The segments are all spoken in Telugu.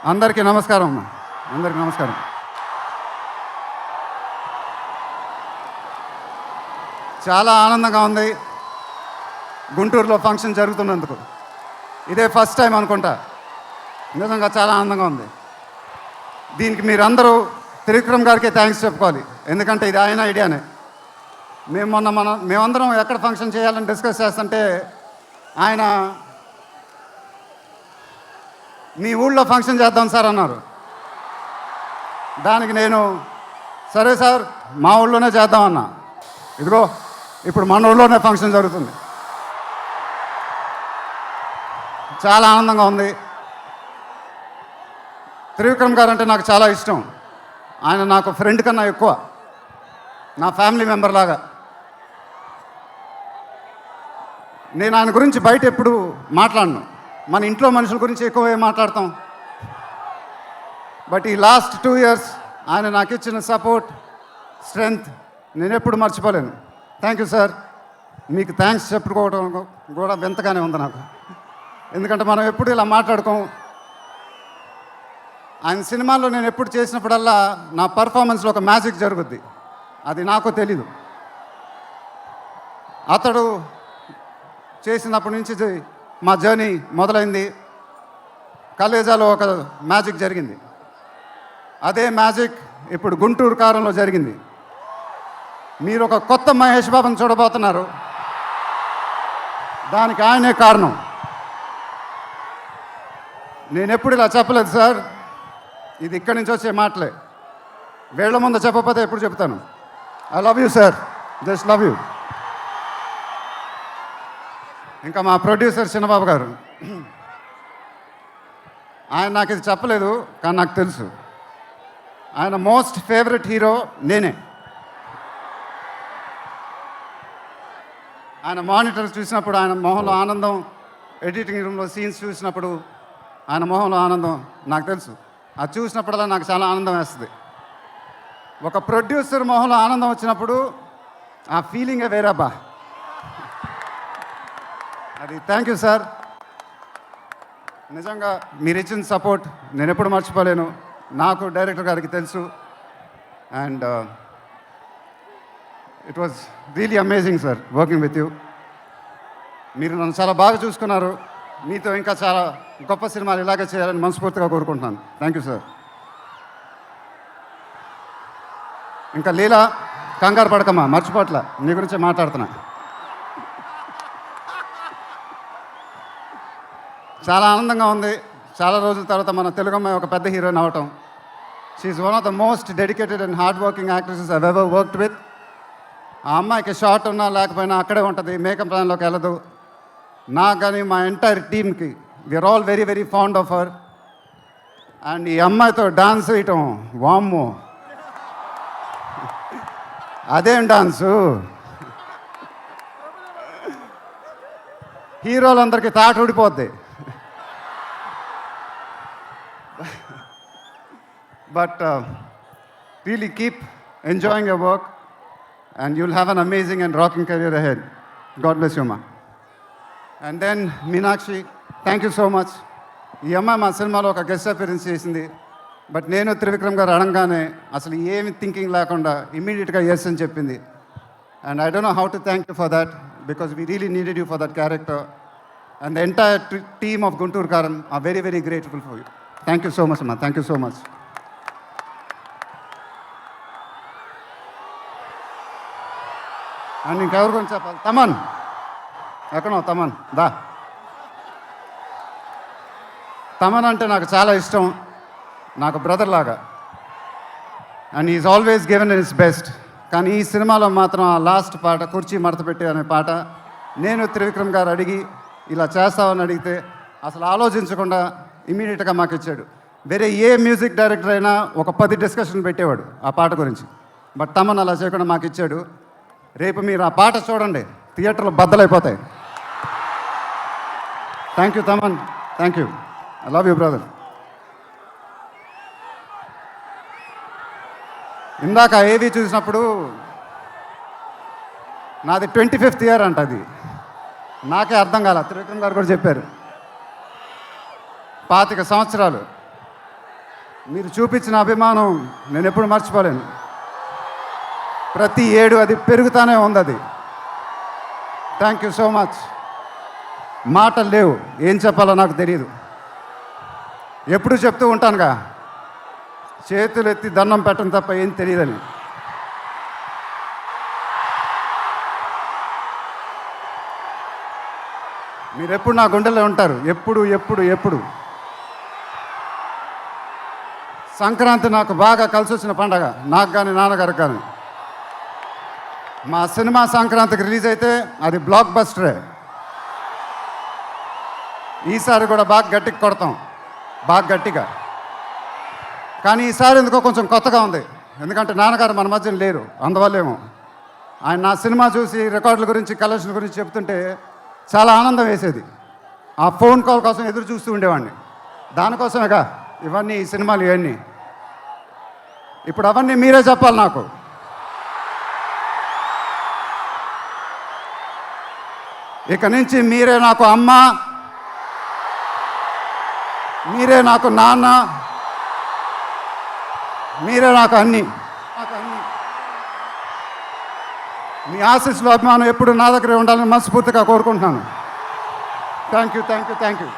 అందరికీ నమస్కారం అమ్మా. అందరికీ నమస్కారం. చాలా ఆనందంగా ఉంది గుంటూరులో ఫంక్షన్ జరుగుతున్నందుకు. ఇదే ఫస్ట్ టైం అనుకుంటా. నిజంగా చాలా ఆనందంగా ఉంది. దీనికి మీరందరూ త్రివిక్రమ్ గారికి థ్యాంక్స్ చెప్పుకోవాలి. ఎందుకంటే ఇది ఆయన ఐడియానే. మేమందరం ఎక్కడ ఫంక్షన్ చేయాలని డిస్కస్ చేస్తుంటే ఆయన మీ ఊళ్ళో ఫంక్షన్ చేద్దాం సార్ అన్నారు. దానికి నేను సరే సార్ మా ఊళ్ళోనే చేద్దామన్నా. ఇదిగో ఇప్పుడు మన ఊళ్ళోనే ఫంక్షన్ జరుగుతుంది. చాలా ఆనందంగా ఉంది. త్రివిక్రమ్ గారు అంటే నాకు చాలా ఇష్టం. ఆయన నాకు ఫ్రెండ్ కన్నా ఎక్కువ, నా ఫ్యామిలీ మెంబర్ లాగా. నేను ఆయన గురించి బయట ఎప్పుడు మాట్లాడను. మన ఇంట్లో మనుషుల గురించి ఎక్కువ మాట్లాడతాం. బట్ ఈ లాస్ట్ 2 years ఆయన నాకు ఇచ్చిన సపోర్ట్, స్ట్రెంగ్త్ నేను ఎప్పుడు మర్చిపోలేను. Thank you sir. మీకు థ్యాంక్స్ చెప్పుకోవడం కూడా వింతగానే ఉంది నాకు. ఎందుకంటే మనం ఎప్పుడు ఇలా మాట్లాడుకోం. ఆయన సినిమాల్లో నేను ఎప్పుడు చేసినప్పుడల్లా నా పర్ఫార్మెన్స్లో ఒక మ్యాజిక్ జరుగుద్ది. అది నాకు తెలీదు. అతడు చేసినప్పటి నుంచి మా జర్నీ మొదలైంది. కలేజాలో ఒక మ్యాజిక్ జరిగింది. అదే మ్యాజిక్ ఇప్పుడు గుంటూరు కారంలో జరిగింది. మీరు ఒక కొత్త మహేష్ బాబుని చూడబోతున్నారు. దానికి ఆయనే కారణం. నేను ఎప్పుడు ఇలా చెప్పలేదు సార్. ఇది ఇక్కడి నుంచి వచ్చే మాటలే. వేళ్ల ముందు చెప్పకపోతే ఎప్పుడు చెప్తాను. I love you sir. Just love you. ఇంకా మా ప్రొడ్యూసర్ చిన్నబాబు గారు, ఆయన నాకు ఇది చెప్పలేదు కానీ నాకు తెలుసు. ఆయన మోస్ట్ ఫేవరెట్ హీరో నేనే. ఆయన మానిటర్ చూసినప్పుడు ఆయన మొహంలో ఆనందం, ఎడిటింగ్ రూమ్లో సీన్స్ చూసినప్పుడు ఆయన మొహంలో ఆనందం నాకు తెలుసు. అది చూసినప్పుడల్లా నాకు చాలా ఆనందం వేస్తుంది. ఒక ప్రొడ్యూసర్ మొహంలో ఆనందం వచ్చినప్పుడు ఆ ఫీలింగే వేరబ్బా. అది థ్యాంక్ యూ సార్. నిజంగా మీరు ఇచ్చిన సపోర్ట్ నేను ఎప్పుడు మర్చిపోలేను. నాకు డైరెక్టర్ గారికి తెలుసు. And it was really amazing sir working with you. మీరు నన్ను చాలా బాగా చూసుకున్నారు. మీతో ఇంకా చాలా గొప్ప సినిమాలు ఇలాగే చేయాలని మనస్ఫూర్తిగా కోరుకుంటున్నాను. Thank you sir. ఇంకా లీలా, కంగారు పడకమ్మా, మర్చిపోట్ల, నీ గురించే మాట్లాడుతున్నా. చాలా ఆనందంగా ఉంది. చాలా రోజుల తర్వాత మన తెలుగు అమ్మాయి ఒక పెద్ద హీరోయిన్ అవ్వటం. She's one of the most dedicated and hard working actresses I've ever worked with. ఆ అమ్మాయికి షార్ట్ ఉన్నా లేకపోయినా అక్కడే ఉంటుంది, మేకప్ ప్లాన్లోకి వెళ్ళదు. నాకు కానీ మా ఎంటైర్ టీమ్కి we are all very very fond of her. And ఈ అమ్మాయితో డాన్స్ వేయటం, వామ్మో అదేం డాన్సు. హీరోలందరికీ తాట ఊడిపోద్ది. But really keep enjoying your work and you'll have an amazing and rocking career ahead. God bless you, ma. And then Meenakshi, thank you so much. ఈ అమ్మాయి మా సినిమాలో ఒక గెస్ట్ అపియరెన్స్ చేసింది. బట్ నేను త్రివిక్రమ్ గారు అడగగానే అసలు ఏమి థింకింగ్ లేకుండా ఇమ్మీడియట్గా ఎస్ అని చెప్పింది. And I don't know how to thank you for that because we really needed you for that character. And the entire team of Guntur Kaaram are very very grateful for you. Thank you so much అమ్మా. Thank you so much. And ఇంకెవరి గురించి చెప్పాలి? తమన్ ఎక్కడో తమన్ దా. తమన్ అంటే నాకు చాలా ఇష్టం, నాకు బ్రదర్ లాగా. And is always given is best. కానీ ఈ సినిమాలో మాత్రం ఆ లాస్ట్ పాట, కుర్చీ మడత పెట్టి అనే పాట, నేను త్రివిక్రమ్ గారు అడిగి ఇలా చేస్తామని అడిగితే అసలు ఆలోచించకుండా ఇమీడియట్గా మాకు ఇచ్చాడు. వేరే ఏ మ్యూజిక్ డైరెక్టర్ అయినా ఒక 10 డిస్కషన్ పెట్టేవాడు ఆ పాట గురించి. బట్ తమన్ అలా చేయకుండా మాకు ఇచ్చాడు. రేపు మీరు ఆ పాట చూడండి, థియేటర్లో బద్దలైపోతాయి. Thank you Thaman. Thank you. I love you brother. ఇందాక ఏవి చూసినప్పుడు నాది 25th year అంట. అది నాకే అర్థం కాల. త్రివిక్రమ్ గారు కూడా చెప్పారు 25 సంవత్సరాలు. మీరు చూపించిన అభిమానం నేను ఎప్పుడు మర్చిపోలేను. ప్రతి ఏడు అది పెరుగుతూనే ఉంది. అది థ్యాంక్ యూ సో మచ్. మాటలు లేవు, ఏం చెప్పాలో నాకు తెలియదు. ఎప్పుడు చెప్తూ ఉంటానుగా, చేతులు ఎత్తి దండం పెట్టడం తప్ప ఏం తెలియదని. మీరు ఎప్పుడు నా గుండెల్లో ఉంటారు, ఎప్పుడు ఎప్పుడు ఎప్పుడు. సంక్రాంతి నాకు బాగా కలిసి వచ్చిన పండగ, నాకు కానీ నాన్నగారికి కానీ. మా సినిమా సంక్రాంతికి రిలీజ్ అయితే అది బ్లాక్ బస్టరే. ఈసారి కూడా బాగా గట్టిగా కొడతాం, బాగా గట్టిగా. కానీ ఈసారి ఎందుకో కొంచెం కొత్తగా ఉంది, ఎందుకంటే నాన్నగారు మన మధ్యన లేరు, అందువల్లేమో. ఆయన నా సినిమా చూసి రికార్డుల గురించి, కలెక్షన్ గురించి చెప్తుంటే చాలా ఆనందం వేసేది. ఆ ఫోన్ కాల్ కోసం ఎదురు చూస్తూ ఉండేవాడిని. దానికోసమేగా ఇవన్నీ, ఈ సినిమాలు ఇవన్నీ. ఇప్పుడు అవన్నీ మీరే చెప్పాలి నాకు. ఇక నుంచి మీరే నాకు అమ్మ, మీరే నాకు నాన్న, మీరే నాకు అన్నీ. మీ ఆశీస్సులు, అభిమానం ఎప్పుడు నా దగ్గరే ఉండాలని మనస్ఫూర్తిగా కోరుకుంటున్నాను. Thank you, thank you, thank you.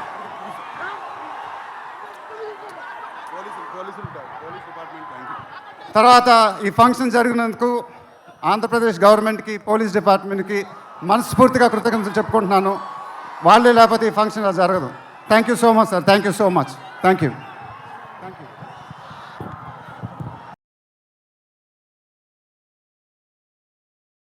తర్వాత ఈ ఫంక్షన్ జరిగినందుకు ఆంధ్రప్రదేశ్ గవర్నమెంట్కి, పోలీస్ డిపార్ట్మెంట్కి మనస్ఫూర్తిగా కృతజ్ఞతలు చెప్పుకుంటున్నాను. వాళ్ళే లేకపోతే ఈ ఫంక్షన్ జరగదు. Thank you so much sir, thank you so much, thank you.